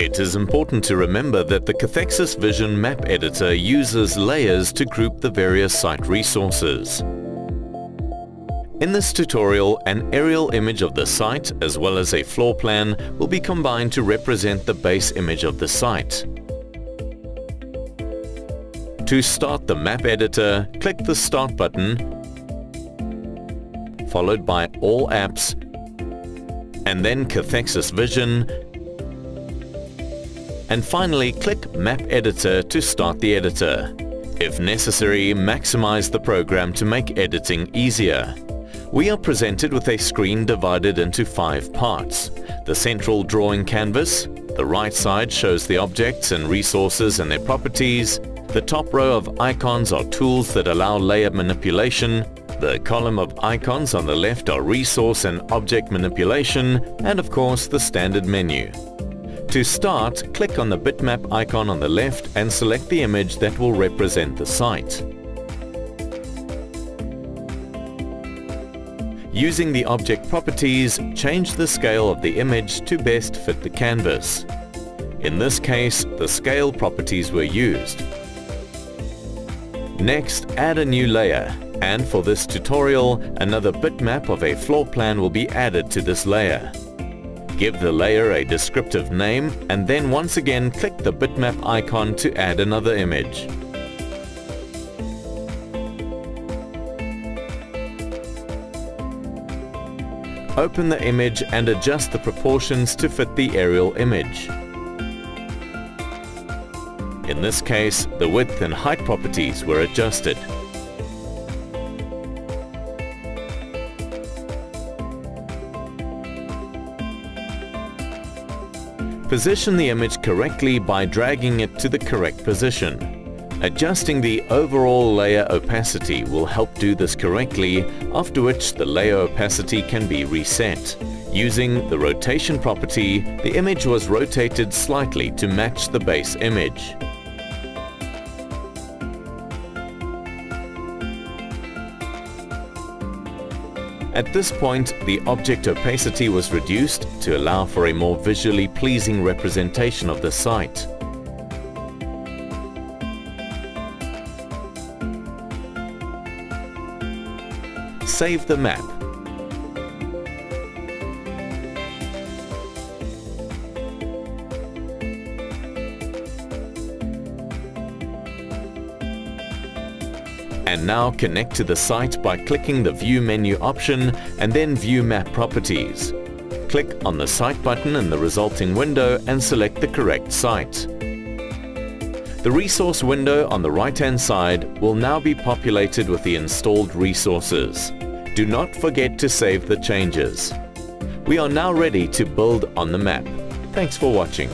It is important to remember that the Cathexis Vision Map Editor uses layers to group the various site resources. In this tutorial, an aerial image of the site as well as a floor plan will be combined to represent the base image of the site. To start the map editor, click the Start button, followed by All Apps, and then Cathexis Vision, and finally click Map Editor to start the editor. If necessary, maximize the program to make editing easier. We are presented with a screen divided into 5 parts. The central drawing canvas, the right side shows the objects and resources and their properties. The top row of icons are tools that allow layer manipulation. The column of icons on the left are resource and object manipulation, and of course the standard menu. To start, click on the bitmap icon on the left and select the image that will represent the site. Using the object properties, change the scale of the image to best fit the canvas. In this case, the scale properties were used. Next, add a new layer, and for this tutorial, another bitmap of a floor plan will be added to this layer. Give the layer a descriptive name, and then once again click the bitmap icon to add another image. Open the image and adjust the proportions to fit the aerial image. In this case, the width and height properties were adjusted. Position the image correctly by dragging it to the correct position. Adjusting the overall layer opacity will help do this correctly, after which the layer opacity can be reset. Using the rotation property, the image was rotated slightly to match the base image. At this point, the object opacity was reduced to allow for a more visually pleasing representation of the site. Save the map. And now connect to the site by clicking the View menu option and then View Map Properties. Click on the Site button in the resulting window and select the correct site. The resource window on the right-hand side will now be populated with the installed resources. Do not forget to save the changes. We are now ready to build on the map. Thanks for watching.